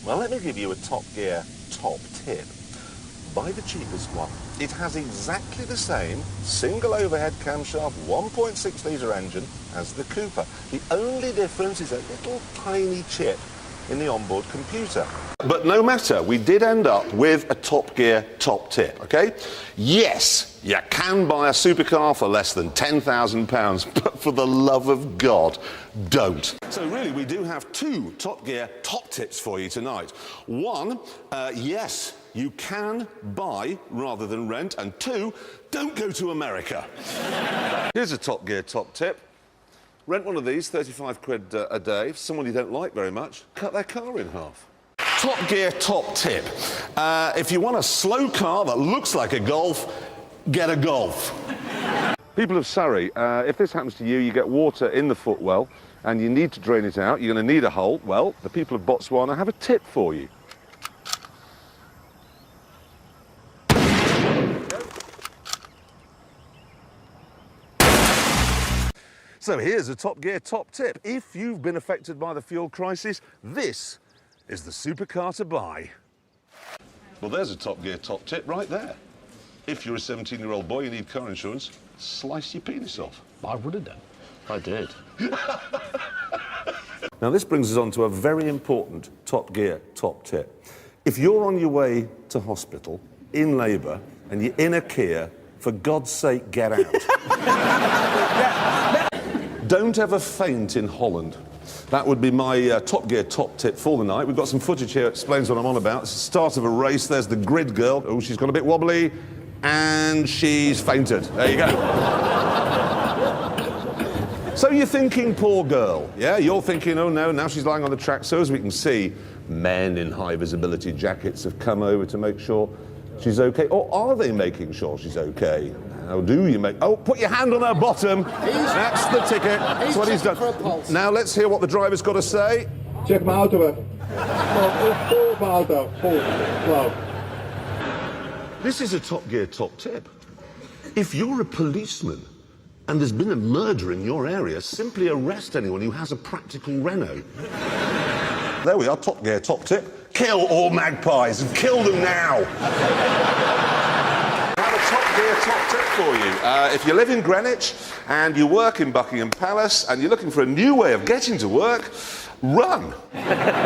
Well, let me give you a Top Gear top tip. Buy the cheapest one. It has exactly the same single overhead camshaft 1.6 litre engine as the Cooper. The only difference is a little tiny chip in the onboard computer. But no matter, we did end up with a Top Gear top tip, okay? Yes, you can buy a supercar for less than £10,000, but for the love of God, don't. So really, we do have two Top Gear top tips for you tonight. One, yes, you can buy rather than rent, and two, don't go to America. Here's a Top Gear top tip. Rent one of these, 35 quid a day. For someone you don't like very much, cut their car in half. Top Gear top tip. If you want a slow car that looks like a Golf, get a Golf. People of Surrey, if this happens to you, you get water in the footwell and you need to drain it out, you're going to need a Holt. Well, the people of Botswana have a tip for you. So here's a Top Gear top tip. If you've been affected by the fuel crisis, this is the supercar to buy. Well, there's a Top Gear top tip right there. If you're a 17-year-old boy, you need car insurance, slice your penis off. I would have done. I did. Now, this brings us on to a very important Top Gear top tip. If you're on your way to hospital, in labour, and you're in a Kia, for God's sake, get out. Don't ever faint in Holland. That would be my Top Gear top tip for the night. We've got some footage here that explains what I'm on about. It's the start of a race. There's the grid girl. Oh, she's got a bit wobbly, and she's fainted. There you go. So you're thinking, poor girl. Yeah, you're thinking, oh no, now she's lying on the track. So as we can see, men in high visibility jackets have come over to make sure she's okay. Or are they making sure she's okay? How do you make... Oh, put your hand on her bottom. That's the ticket. That's what he's done. Now let's hear what the driver's got to say. Check my auto. This is a Top Gear top tip. If you're a policeman and there's been a murder in your area, simply arrest anyone who has a practical Renault. There we are, Top Gear top tip. Kill all magpies and kill them now. Top Gear top tip for you. If you live in Greenwich and you work in Buckingham Palace and you're looking for a new way of getting to work, run.